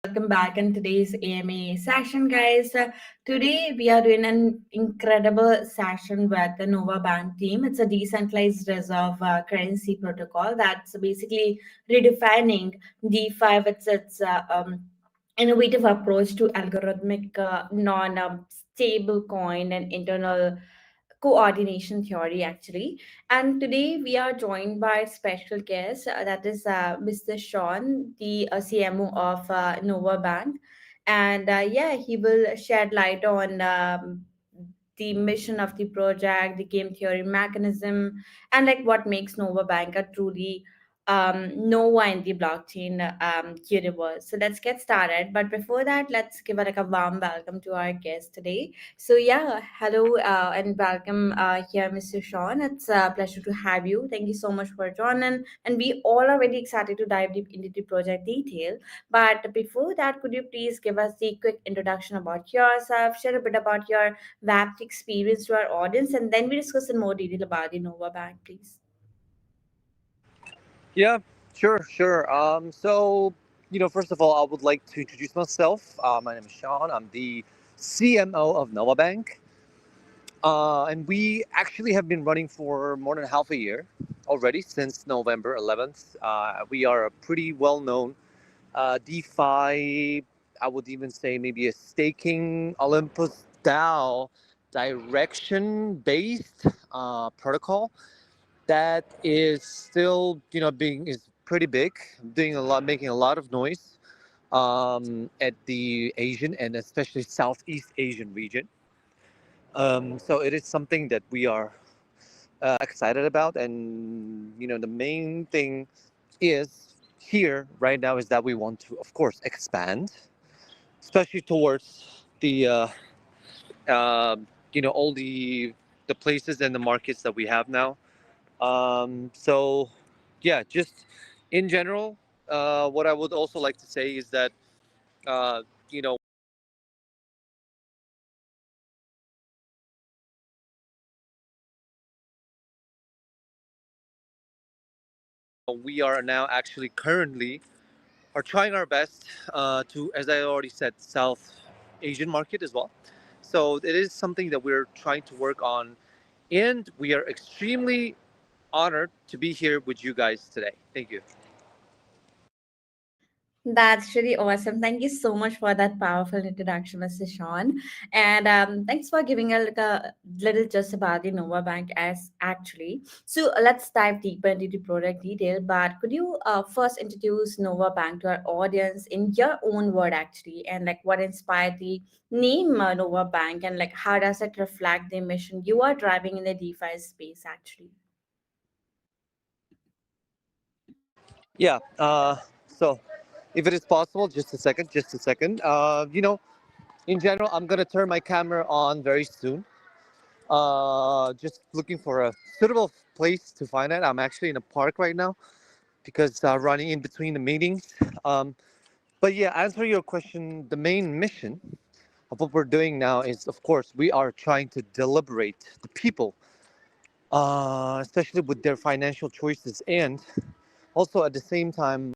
Welcome back in today's AMA session, guys. Today we are doing an incredible session with the NovaBank team. It's a decentralized reserve currency protocol that's basically redefining DeFi with its innovative approach to algorithmic non-stable coin and internal coordination theory actually. And today we are joined by special guest, that is Mr. Sean, the CMO of NovaBank. And yeah, he will shed light on the mission of the project, the game theory mechanism, and like what makes NovaBank a truly Nova in the blockchain universe. So let's get started. But before that, let's give a warm welcome to our guest today. So yeah, hello and welcome here, Mr. Sean. It's a pleasure to have you. Thank you so much for joining. And we all are very excited to dive deep into the project detail. But before that, could you please give us the quick introduction about yourself, share a bit about your Web3 experience to our audience, and then we discuss in more detail about the Nova Bank, please. Yeah, sure. First of all, I would like to introduce myself. My name is Sean. I'm the CMO of NovaBank. And we actually have been running for more than half a year already, since November 11th. We are a pretty well-known DeFi, I would even say maybe a staking OlympusDAO direction-based protocol that is still, is pretty big, making a lot of noise at the Asian and especially Southeast Asian region. So it is something that we are excited about, and the main thing is here right now is that we want to, of course, expand, especially towards the all the places and the markets that we have now. So yeah, just in general, what I would also like to say is that we are now actually currently are trying our best to, as I already said, South Asian market as well. So it is something that we're trying to work on, and we are extremely honored to be here with you guys today. Thank you. That's really awesome. Thank you so much for that powerful introduction, Mr. Sean. And thanks for giving a little just about the Nova Bank as actually. So let's dive deeper into the product detail. But could you first introduce Nova Bank to our audience in your own word, actually, and like what inspired the name Nova Bank, and like how does it reflect the mission you are driving in the DeFi space, actually? Yeah. So if it is possible, just a second. In general, I'm gonna turn my camera on very soon. Just looking for a suitable place to find it. I'm actually in a park right now because running in between the meetings. But yeah, answer your question. The main mission of what we're doing now is, of course, we are trying to deliberate the people, especially with their financial choices, and also at the same time,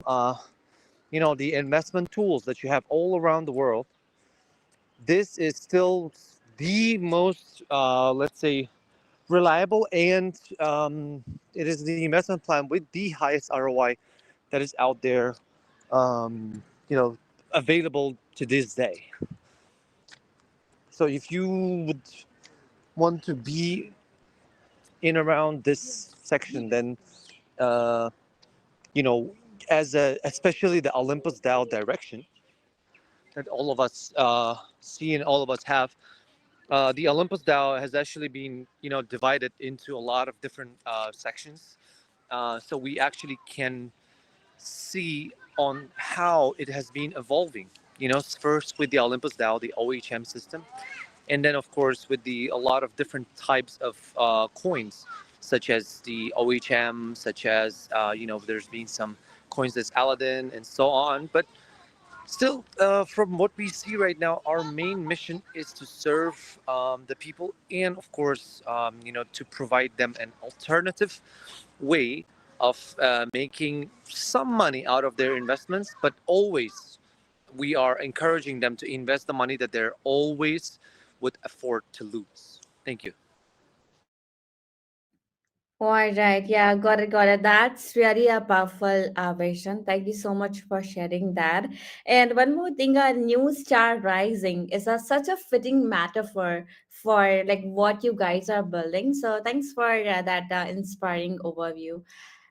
the investment tools that you have all around the world. This is still the most, let's say, reliable, and it is the investment plan with the highest ROI that is out there, um, available to this day. So if you would want to be in around this section, then especially the OlympusDAO direction that all of us see and all of us have. The OlympusDAO has actually been, divided into a lot of different sections. So we actually can see on how it has been evolving. First with the OlympusDAO, the OHM system, and then of course with a lot of different types of coins, such as the OHM, such as there's been some coins that's Aladdin and so on. But still, from what we see right now, our main mission is to serve the people, and of course, to provide them an alternative way of making some money out of their investments, but always we are encouraging them to invest the money that they're always would afford to lose. Thank you. All right. Yeah, got it, got it. That's really a powerful vision. Thank you so much for sharing that. And one more thing, a new star rising is such a fitting metaphor for like what you guys are building. So thanks for that inspiring overview.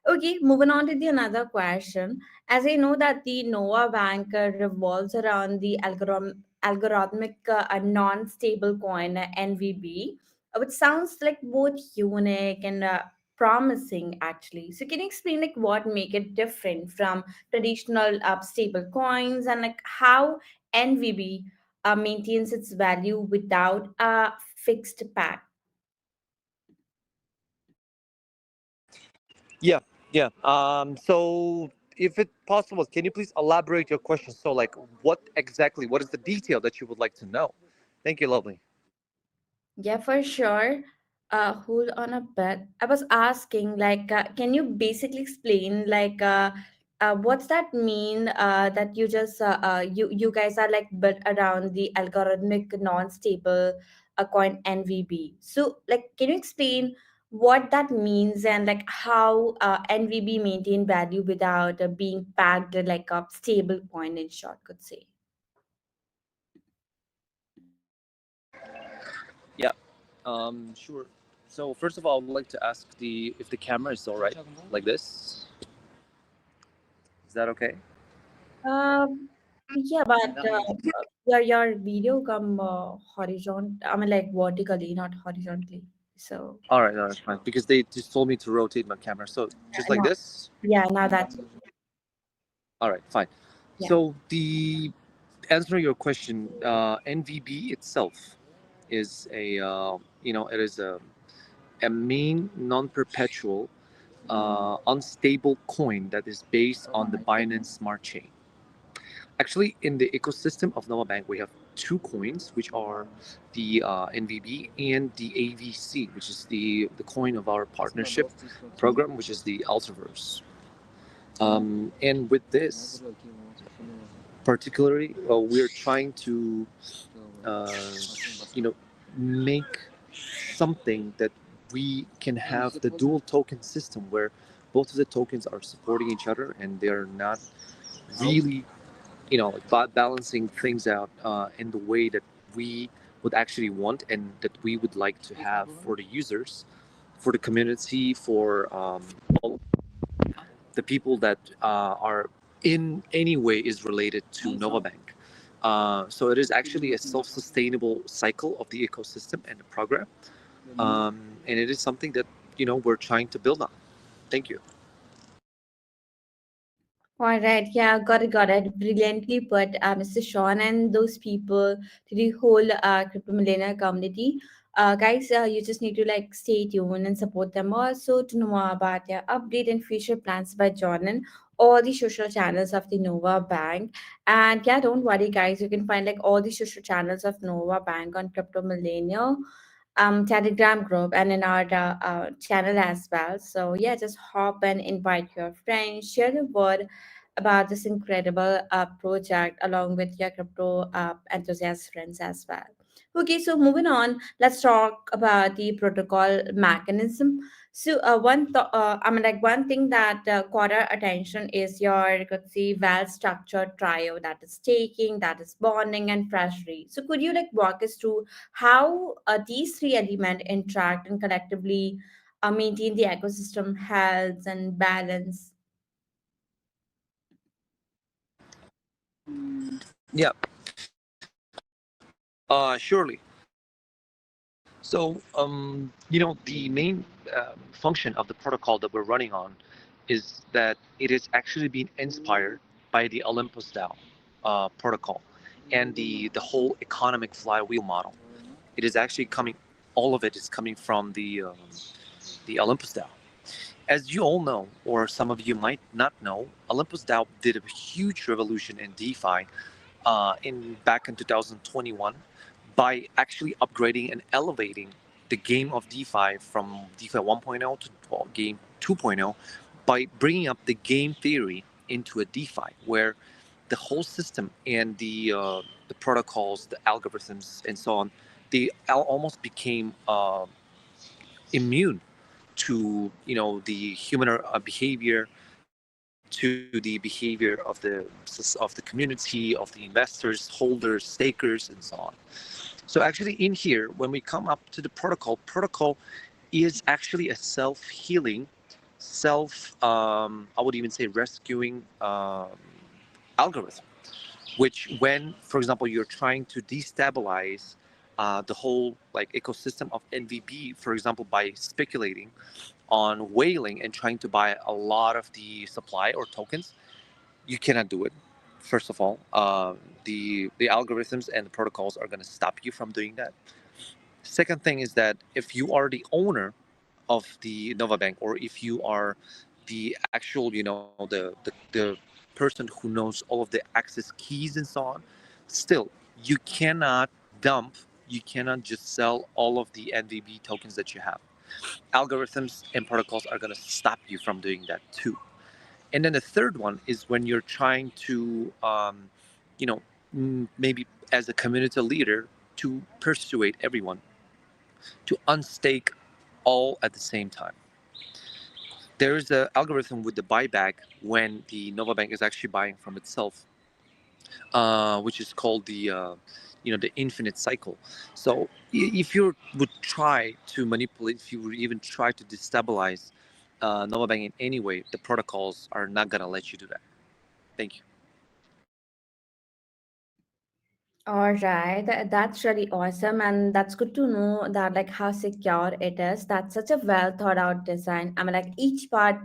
Okay, moving on to the another question. As I know that the NovaBank revolves around the algorithmic non-stable coin NVB, which sounds like both unique and promising actually. So can you explain like what make it different from traditional stable coins and like how NVB maintains its value without a fixed pack? Yeah. So if it's possible, can you please elaborate your question? So like what is the detail that you would like to know? Thank you, lovely. Yeah, for sure. Hold on a bit. I was asking, like, can you basically explain, like, what's that mean? That you just you guys are like built around the algorithmic non-stable coin NVB. So, like, can you explain what that means and like how NVB maintain value without being packed like a stable coin in short, could say? Yeah. Sure. So first of all, I would like to ask if the camera is all right, like this. Is that okay? Yeah, but your video come horizontal. I mean, like vertically, not horizontally. So All right, fine. Because they just told me to rotate my camera, so just like now, this. yeah, now that's All right, fine. yeah. So the answer your question, NVB itself is it is a main non-perpetual, unstable coin that is based on the Binance Smart Chain. Actually, in the ecosystem of NovaBank, we have two coins, which are the NVB and the AVC, which is the coin of our partnership program, which is the Altiverse. And with this, particularly, we're trying to, uh, make something that we can have the dual token system where both of the tokens are supporting each other and they're not really like balancing things out in the way that we would actually want and that we would like to have for the users, for the community, for all the people that are in any way is related to NovaBank. So it is actually a self-sustainable cycle of the ecosystem and the program, and it is something that we're trying to build on. Thank you. All right, yeah, got it. Brilliantly put, Mr. Sean, and those people to the whole crypto millionaire community. Guys, you just need to like stay tuned and support them also to know about their update and future plans by John and all the social channels of the Nova Bank. And yeah, don't worry, guys. You can find like all the social channels of Nova Bank on Crypto Millennial Telegram group and in our channel as well. So yeah, just hop and invite your friends, share the word about this incredible project along with your crypto enthusiast friends as well. Okay, so moving on, let's talk about the protocol mechanism. So one thing that caught our attention is your, you could see, well-structured trio, that is staking, that is bonding, and treasury. So could you like walk us through how these three elements interact and collectively maintain the ecosystem health and balance? Yeah. Surely. So, the main function of the protocol that we're running on is that it is actually being inspired by the OlympusDAO protocol and the whole economic flywheel model. It is actually coming. All of it is coming from the OlympusDAO. As you all know, or some of you might not know, OlympusDAO did a huge revolution in DeFi in back in 2021 by actually upgrading and elevating the game of DeFi from DeFi 1.0 to game 2.0 by bringing up the game theory into a DeFi where the whole system and the protocols, the algorithms, and so on, they almost became immune to the human behavior, to the behavior of the community, of the investors, holders, stakers, and so on. So actually, in here, when we come up to the protocol is actually a self-healing, I would even say rescuing algorithm, which when, for example, you're trying to destabilize the whole ecosystem of NVB, for example, by speculating on whaling and trying to buy a lot of the supply or tokens, you cannot do it. First of all, the algorithms and the protocols are going to stop you from doing that. Second thing is that if you are the owner of the NovaBank, or if you are the actual, the person who knows all of the access keys and so on, still you cannot just sell all of the NVB tokens that you have. Algorithms and protocols are going to stop you from doing that too. And then the third one is when you're trying to, maybe as a community leader, to persuade everyone to unstake all at the same time. There is an algorithm with the buyback when the NovaBank is actually buying from itself, which is called the infinite cycle. So if you would try to manipulate, if you would even try to destabilize NovaBank in any way, the protocols are not going to let you do that. Thank you. All right, that's really awesome, and that's good to know that how secure it is. That's such a well thought out design. I mean, each part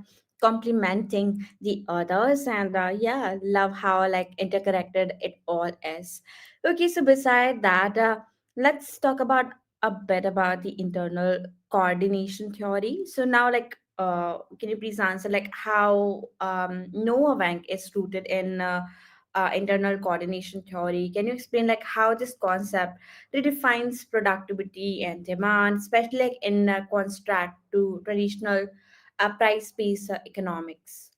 complementing the others, and yeah, love how interconnected it all is. Okay, so beside that, let's talk about a bit about the internal coordination theory. So now, can you please answer how NovaBank is rooted in internal coordination theory? Can you explain how this concept redefines productivity and demand, especially in contrast to traditional price-based economics?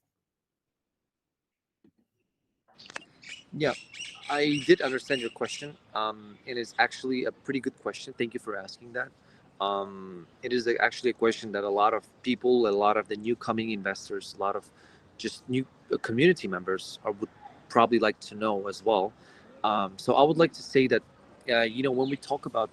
Yeah, I did understand your question. It is actually a pretty good question. Thank you for asking that. It is actually a question that a lot of people, a lot of the new coming investors, a lot of just new community members would probably like to know as well. So I would like to say that, when we talk about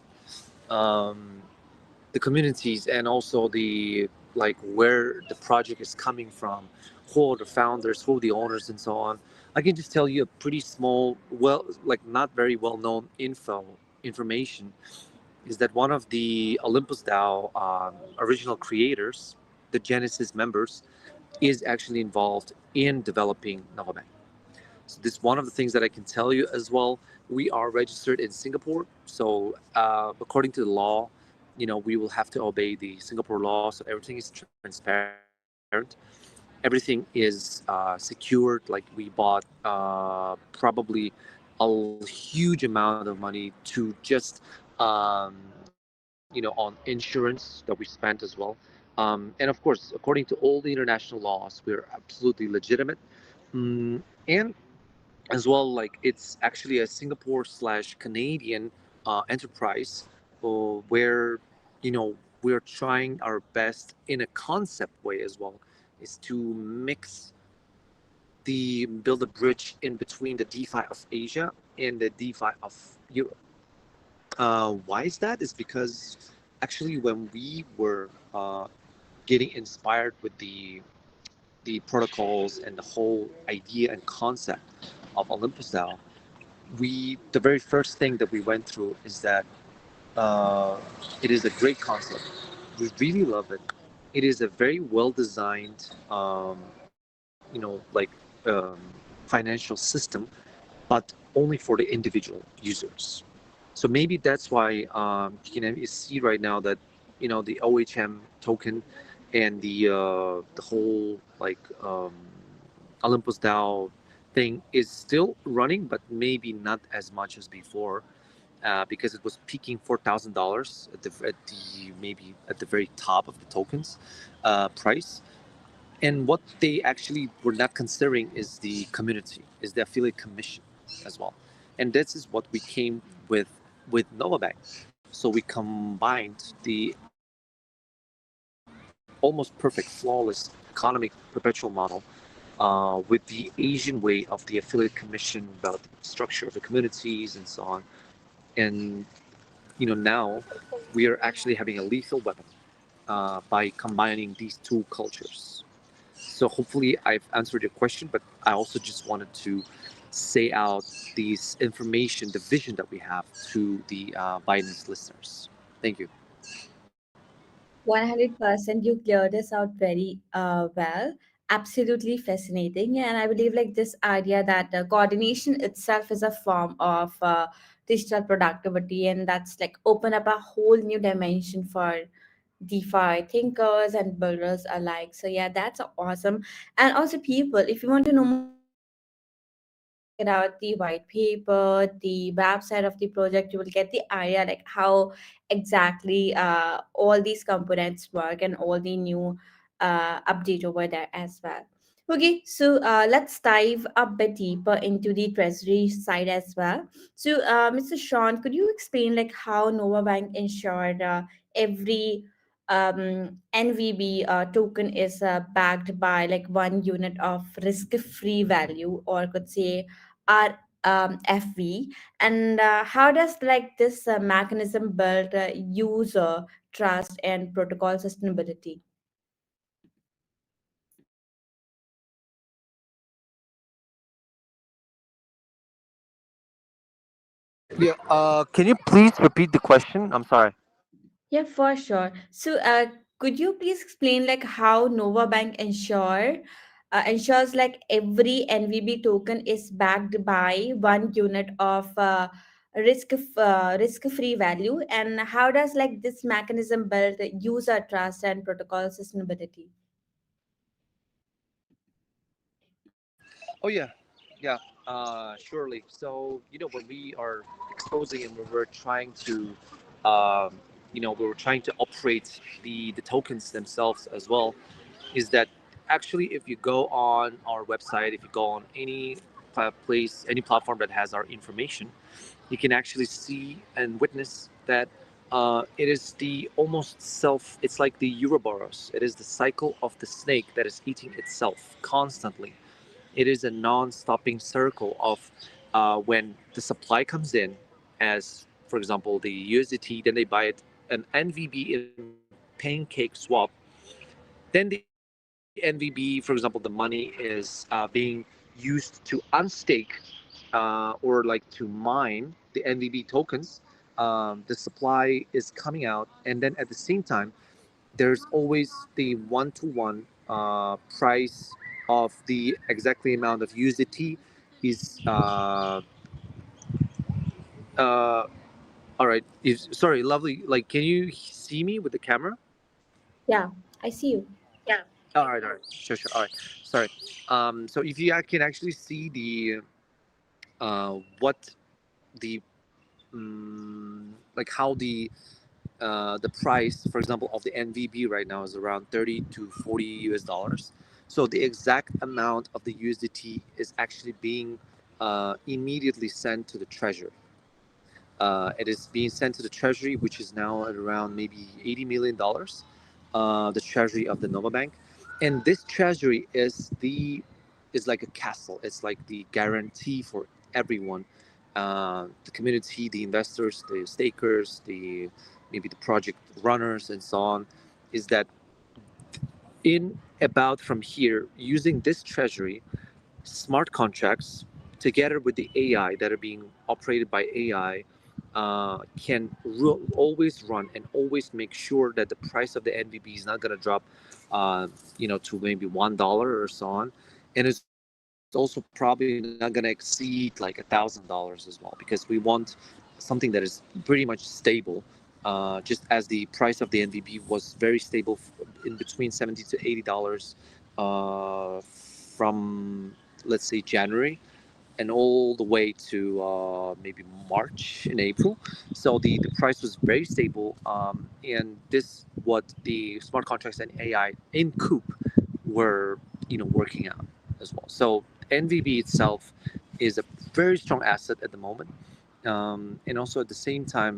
the communities and also the where the project is coming from, who are the founders, who are the owners, and so on, I can just tell you a pretty small, not very well known information is that one of the OlympusDAO original creators, the Genesis members, is actually involved in developing NovaBank. So this is one of the things that I can tell you as well. We are registered in Singapore, so according to the law, we will have to obey the Singapore law. So everything is transparent. Everything is secured. Like we bought probably a huge amount of money to just on insurance that we spent as well. And of course, according to all the international laws, we're absolutely legitimate. And as well, it's actually a Singapore/Canadian enterprise where we're trying our best in a concept way as well, is to build a bridge in between the DeFi of Asia and the DeFi of Europe. Why is that? Is because actually when we were getting inspired with the protocols and the whole idea and concept of OlympusDAO, the very first thing that we went through is that it is a great concept. We really love it. It is a very well designed, financial system, but only for the individual users. So maybe that's why you see right now that the OHM token and the whole OlympusDAO thing is still running, but maybe not as much as before, because it was peaking $4,000 maybe at the very top of the tokens price. And what they actually were not considering is the community, is the affiliate commission as well. And this is what we came with NovaBank. So we combined the almost perfect, flawless economic perpetual model with the Asian way of the affiliate commission, about the structure of the communities and so on. And now we are actually having a lethal weapon by combining these two cultures. So hopefully I've answered your question, but I also just wanted to say out these information, the vision that we have to the Biden's listeners. Thank you. 100% you cleared this out very well. Absolutely fascinating. Yeah, and I believe like this idea that coordination itself is a form of digital productivity, and that's like open up a whole new dimension for DeFi thinkers and builders alike. So yeah, that's awesome. And also, people, if you want to know more about NovaBank, check it out, the white paper, the website of the project. You will get the idea like how exactly all these components work and all the new update over there as well. Okay, so let's dive a bit deeper into the treasury side as well. So, Mr. Sean, could you explain like how NovaBank ensured every NVB token is backed by like 1 unit of risk-free value, or could say RFV, and how does like this mechanism build user trust and protocol sustainability? Yeah. Can you please repeat the question? I'm sorry. Yeah, for sure. So, could you please explain like how NovaBank ensures like every NVB token is backed by 1 unit of risk-free value, and how does like this mechanism build user trust and protocol sustainability? Oh yeah, yeah, surely. So when we are exposing and when we're trying to, we were trying to operate the tokens themselves as well, is that actually if you go on our website, if you go on any place, any platform that has our information, you can actually see and witness that it is the almost self. It's like the Ouroboros. It is the cycle of the snake that is eating itself constantly. It is a non-stopping circle of when the supply comes in, as for example the USDT, then they buy it an NVB in pancake swap. Then the NVB, for example, the money is being used to unstake or like to mine the NVB tokens. The supply is coming out, and then at the same time there's always the one-to-one price of the exactly amount of USDT is uh, all right. Sorry, lovely. Like, can you see me with the camera? Yeah, I see you. Yeah. All right, sure, all right. Sorry. So if you can actually see the what the like how the price, for example, of the NVB right now is around 30 to 40 US dollars. So the exact amount of the USDT is actually being immediately sent to the treasury. It is being sent to the treasury, which is now at around maybe $80 million, the treasury of the NovaBank. And this treasury is like a castle. It's like the guarantee for everyone, the community, the investors, the stakers, the maybe the project runners, and so on. Is that in about from here using this treasury, smart contracts together with the AI that are being operated by AI can always run and always make sure that the price of the NVB is not going to drop, to maybe $1 or so on, and it's also probably not going to exceed like $1,000 as well, because we want something that is pretty much stable. Just as the price of the NVB was very stable in between $70 to $80 from, let's say, January and all the way to maybe March and April. So the price was very stable. And this what the smart contracts and AI in Coop we're working out as well. So NVB itself is a very strong asset at the moment, and also at the same time,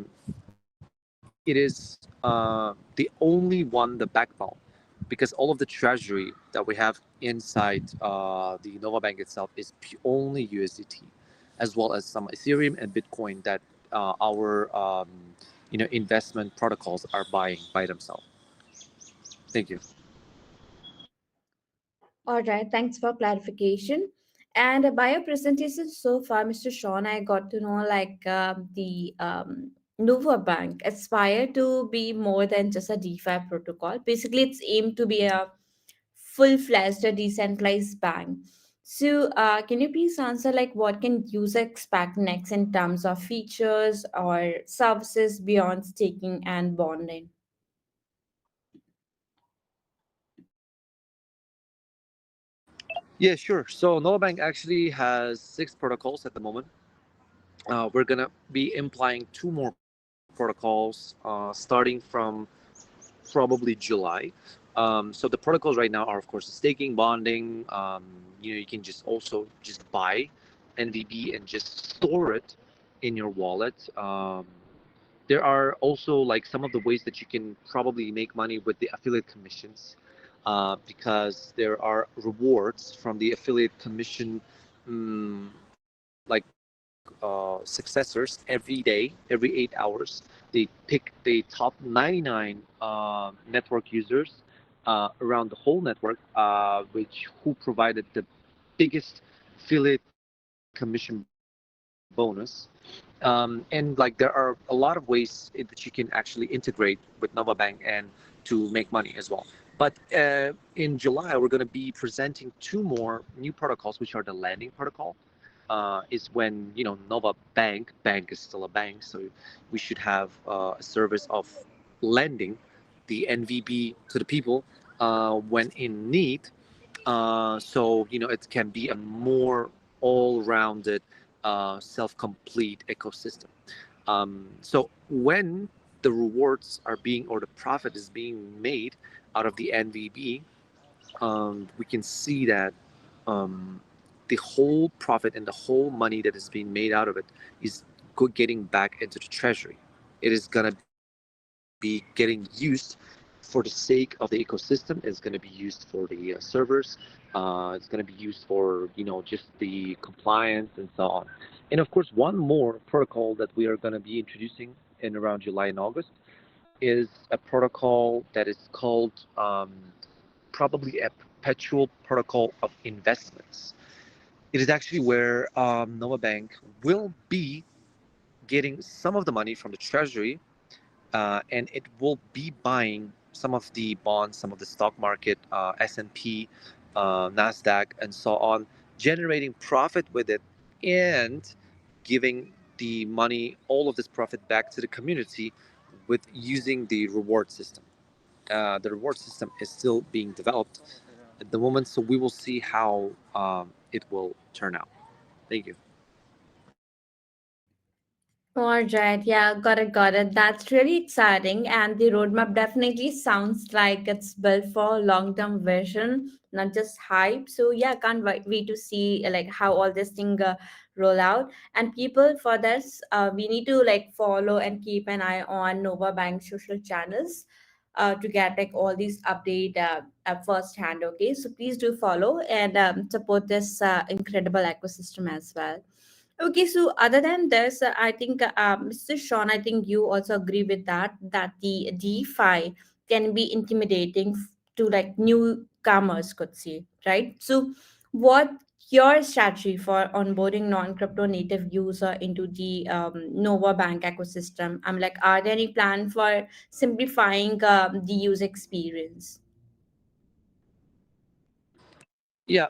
it is the only one, the backbone, because all of the treasury that we have inside the NovaBank itself is only USDT, as well as some Ethereum and Bitcoin that our investment protocols are buying by themselves. Thank you. All right, thanks for clarification. And by your presentation so far, Mr. Sean, I got to know like the NovaBank aspire to be more than just a DeFi protocol. Basically, it's aimed to be a full-fledged decentralized bank. So, can you please answer like what can user expect next in terms of features or services beyond staking and bonding? Yeah, sure. So NovaBank actually has 6 protocols at the moment. We're gonna be implying 2 more protocols starting from probably July. So the protocols right now are, of course, staking, bonding. You can just also just buy NVB and just store it in your wallet. There are also like some of the ways that you can probably make money with the affiliate commissions, because there are rewards from the affiliate commission, like successors every day, every 8 hours. They pick the top 99 network users around the whole network, who provided the biggest affiliate commission bonus. And like there are a lot of ways that you can actually integrate with NovaBank and to make money as well. But in July, we're going to be presenting 2 more new protocols, which are the lending protocol. Is when NovaBank, bank is still a bank, so we should have a service of lending the NVB to the people when in need. So it can be a more all-rounded, self-complete ecosystem. So when the rewards are being, or the profit is being made out of the NVB, we can see that the whole profit and the whole money that is being made out of it is getting back into the treasury. It is going to be getting used for the sake of the ecosystem. It's going to be used for the servers. It's going to be used for just the compliance and so on. And of course, one more protocol that we are going to be introducing in around July and August is a protocol that is called probably a perpetual protocol of investments. It is actually where NovaBank will be getting some of the money from the treasury, and it will be buying some of the bonds, some of the stock market, S&P, NASDAQ, and so on, generating profit with it and giving the money, all of this profit back to the community with using the reward system. The reward system is still being developed at the moment, so we will see how it will turn out. Thank you. All right, yeah, got it. That's really exciting, and the roadmap definitely sounds like it's built for long-term vision, not just hype. So yeah, can't wait to see like how all this thing roll out. And people, for this, we need to like follow and keep an eye on Nova Bank social channels. To get like all these update at first hand. Okay, so please do follow and support this incredible ecosystem as well. Okay, so other than this, I think Mr. Sean, I think you also agree with that the DeFi can be intimidating to like newcomers, could see, right? So, what your strategy for onboarding non-crypto native user into the Nova Bank ecosystem? I'm like, are there any plan for simplifying the user experience? Yeah.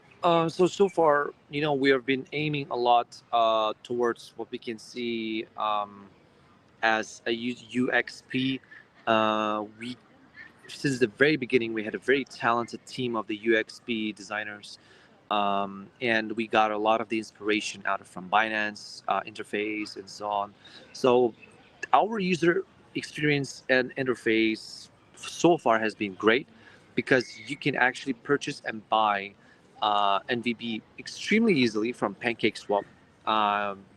So far, we have been aiming a lot towards what we can see as a UXP. We Since the very beginning, we had a very talented team of the UXP designers, and we got a lot of the inspiration out from Binance interface and so on. So our user experience and interface so far has been great. because you can actually purchase and buy NVB extremely easily from PancakeSwap.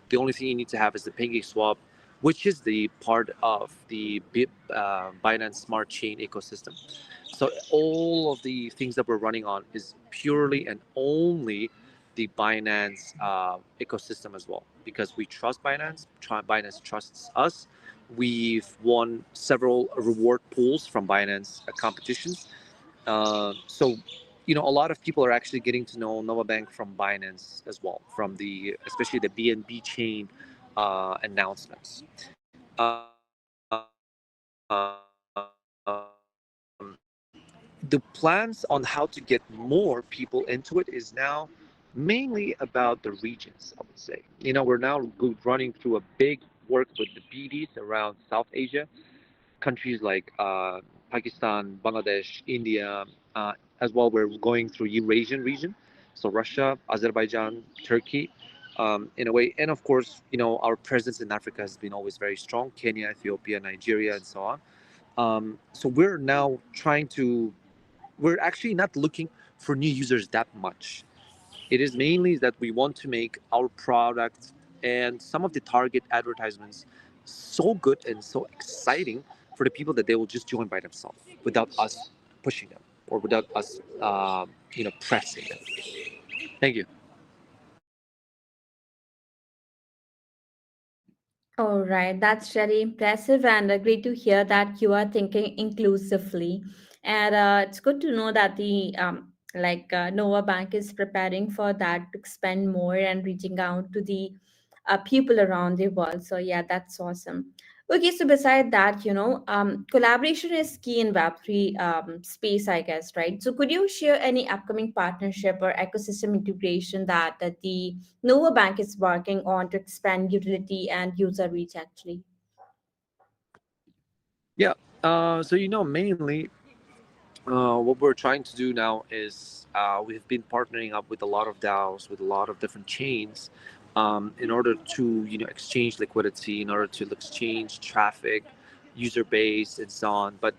The only thing you need to have is the PancakeSwap, which is the part of the Binance Smart Chain ecosystem. So all of the things that we're running on is purely and only the Binance ecosystem as well, because we trust Binance. Binance trusts us. We've won several reward pools from Binance competitions. So, a lot of people are actually getting to know NovaBank from Binance as well, from especially the BNB chain announcements. The plans on how to get more people into it is now mainly about the regions, I would say. We're now running through a big work with the BDs around South Asia, countries like Pakistan, Bangladesh, India, as well. We're going through Eurasian region, so Russia, Azerbaijan, Turkey, in a way. And of course, our presence in Africa has been always very strong: Kenya, Ethiopia, Nigeria, and so on. So we're now we're actually not looking for new users that much. It is mainly that we want to make our product and some of the target advertisements so good and so exciting for the people that they will just join by themselves without us pushing them or without us, pressing them. Thank you. All right, that's really impressive and great to hear that you are thinking inclusively. And it's good to know that the Nova Bank is preparing for that to expand more and reaching out to the people around the world. So yeah, that's awesome. Okay, so beside that, collaboration is key in Web3 space, I guess, right? So could you share any upcoming partnership or ecosystem integration that the Nova Bank is working on to expand utility and user reach actually? Yeah. So mainly what we're trying to do now is we've been partnering up with a lot of DAOs, with a lot of different chains, in order to exchange liquidity, in order to exchange traffic, user base, and so on. But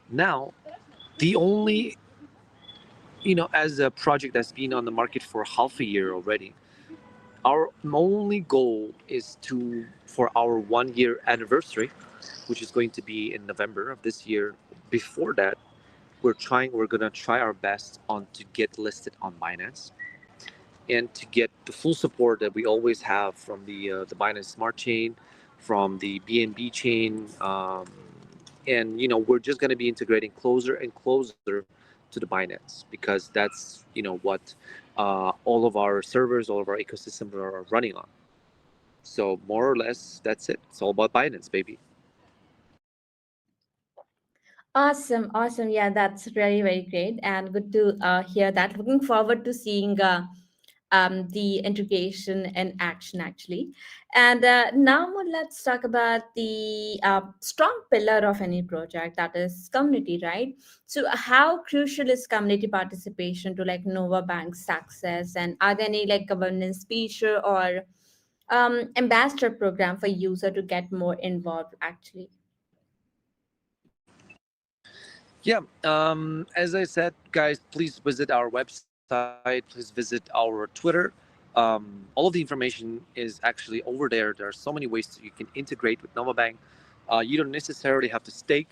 now the only as a project that's been on the market for half a year already, our only goal is for our 1 year anniversary, which is going to be in November of this year. Before that, we're gonna try our best to get listed on Binance and to get the full support that we always have from the Binance Smart Chain, from the BNB chain, and we're just gonna be integrating closer and closer to the Binance, because that's what all of our servers, all of our ecosystems are running on. So more or less, that's it. It's all about Binance, baby. Awesome, awesome. Yeah, that's really very great and good to hear that. Looking forward to seeing the integration in action actually. And now let's talk about the strong pillar of any project, that is community, right? So how crucial is community participation to Nova Bank's success, and are there any governance feature or ambassador program for user to get more involved actually? Yeah. As I said, guys, please visit our website. Please visit our Twitter. All of the information is actually over there. There are so many ways that you can integrate with NovaBank. You don't necessarily have to stake.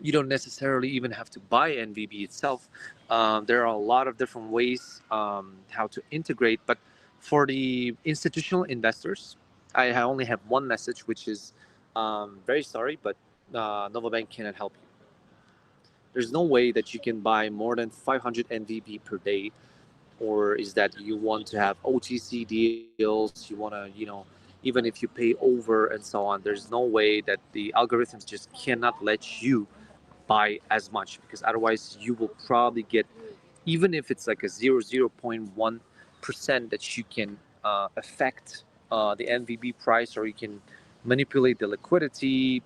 You don't necessarily even have to buy NVB itself. There are a lot of different ways how to integrate. But for the institutional investors, I only have one message, which is very sorry, but NovaBank cannot help you. There's no way that you can buy more than 500 NVB per day, or is that you want to have OTC deals, you want to, even if you pay over and so on, there's no way that the algorithms just cannot let you buy as much, because otherwise you will probably get, even if it's like a 0.1% that you can affect the NVB price, or you can manipulate the liquidity.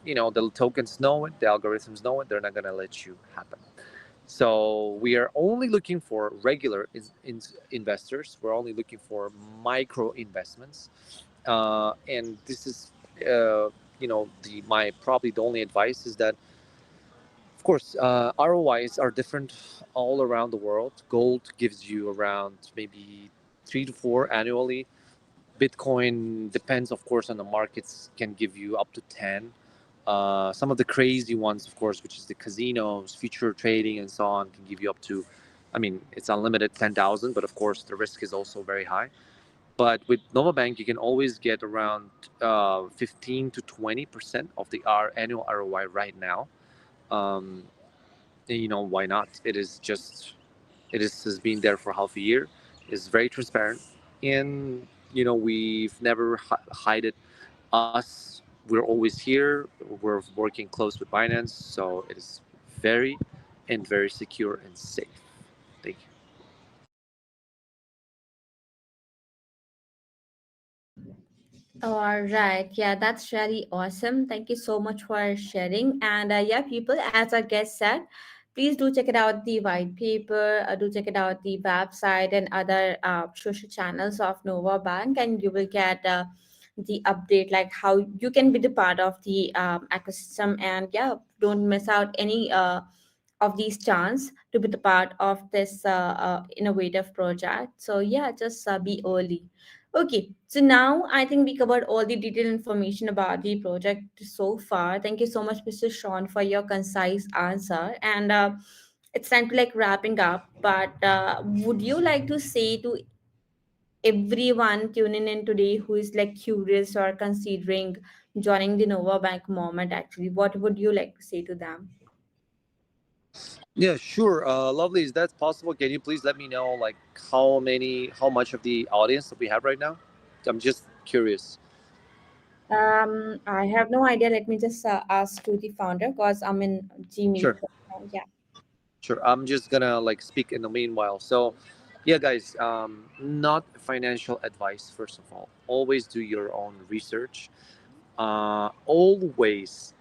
The tokens know it, the algorithms know it, they're not going to let you happen. So we are only looking for regular investors. We're only looking for micro investments. And this is, my probably the only advice is that Of course, ROIs are different all around the world. Gold gives you around maybe 3 to 4 annually. Bitcoin depends, of course, on the markets, can give you up to 10. Some of the crazy ones, of course, which is the casinos, future trading, and so on, can give you up to, I mean, it's unlimited 10,000, but of course, the risk is also very high. But with NovaBank, you can always get around 15 to 20% of the annual ROI right now. And, why not? Has been there for half a year. It's very transparent, and we've never hide it. Us, we're always here. We're working close with Binance, so it is very secure and safe. Thank you. All right. Yeah, that's really awesome. Thank you so much for sharing. And yeah, people, as our guest said, please do check it out the white paper, do check it out the website and other social channels of NovaBank, and you will get the update like how you can be the part of the ecosystem. And yeah, don't miss out any of these chance to be the part of this innovative project. So yeah, just be early. Okay, so now I think we covered all the detailed information about the project so far. Thank you so much, Mr. Sean, for your concise answer. And it's time to like wrapping up. But would you like to say to everyone tuning in today who is like curious or considering joining the Nova Bank moment, actually, what would you like to say to them? Yeah, sure. Lovely. Is that possible? Can you please let me know like how much of the audience that we have right now? I'm just curious. I have no idea. Let me just ask to the founder because I'm in Gmeet. Sure. Yeah. Sure. I'm just gonna like speak in the meanwhile. So, yeah, guys, not financial advice. First of all, always do your own research. Always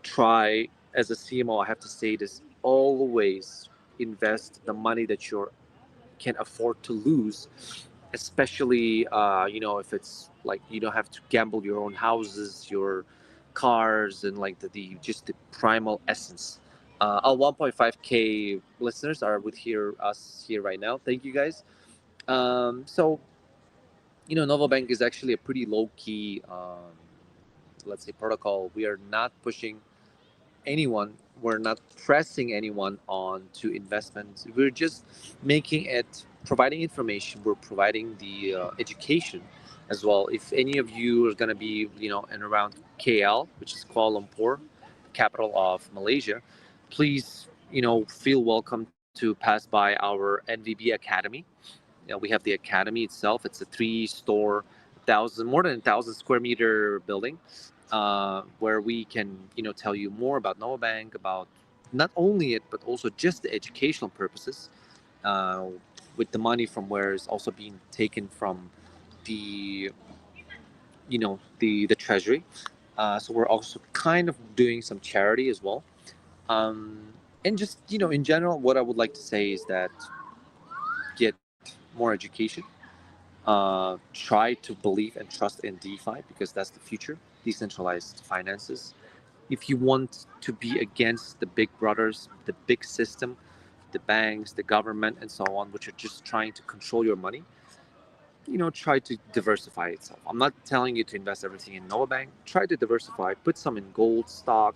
try, as a CMO, I have to say this. Always invest the money that you can afford to lose, especially if it's like you don't have to gamble your own houses, your cars, and like the just the primal essence. Our 1.5K listeners are with us here right now. Thank you guys. So NovaBank is actually a pretty low key, let's say, protocol. We are not pushing anyone. We're not pressing anyone on to investments. We're just making it, providing information. We're providing the education as well. If any of you are going to be, in around KL, which is Kuala Lumpur, capital of Malaysia, please, feel welcome to pass by our NVB Academy. We have the academy itself. It's a 3-store, more than 1,000 square meter building, where we can, tell you more about NovaBank, about not only it, but also just the educational purposes, with the money from where it's also being taken from the, the treasury. So we're also kind of doing some charity as well. And just, in general, what I would like to say is that get more education. Try to believe and trust in DeFi because that's the future, decentralized finances. If you want to be against the big brothers, the big system, the banks, the government, and so on, which are just trying to control your money, try to diversify itself. I'm not telling you to invest everything in NovaBank. Try to diversify. Put some in gold stock,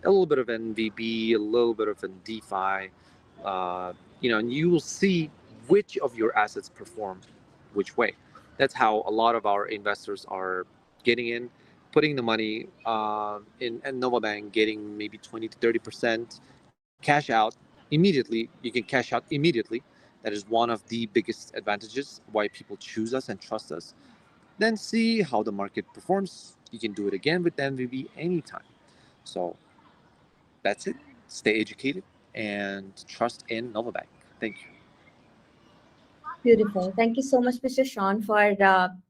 a little bit of NVB, a little bit of in DeFi, and you will see which of your assets perform which way. That's how a lot of our investors are getting in, putting the money in NovaBank, getting maybe 20 to 30% cash out immediately. You can cash out immediately. That is one of the biggest advantages why people choose us and trust us. Then see how the market performs. You can do it again with the NVB anytime. So that's it. Stay educated and trust in NovaBank. Thank you. Beautiful. Thank you so much, Mr. Sean, for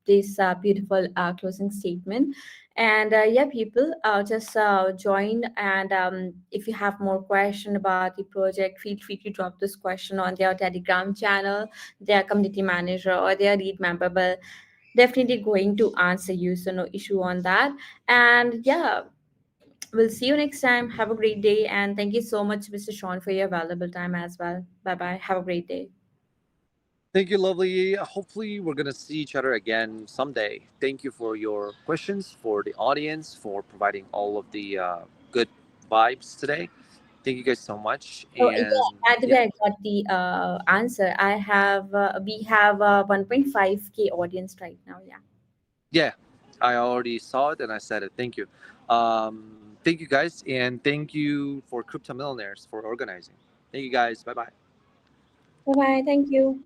this beautiful closing statement. And yeah, people, just join. And if you have more question about the project, feel free to drop this question on their Telegram channel, their community manager, or their lead member. But definitely going to answer you, so no issue on that. And yeah, we'll see you next time. Have a great day. And thank you so much, Mr. Sean, for your valuable time as well. Bye-bye. Have a great day. Thank you, lovely. Hopefully, we're going to see each other again someday. Thank you for your questions, for the audience, for providing all of the good vibes today. Thank you guys so much. Oh, And yeah, by the way, I got the answer. We have 1.5K audience right now. yeah, I already saw it and I said it. Thank you. Thank you, guys. And thank you for Crypto Millionaires for organizing. Thank you, guys. Bye-bye. Bye-bye. Thank you.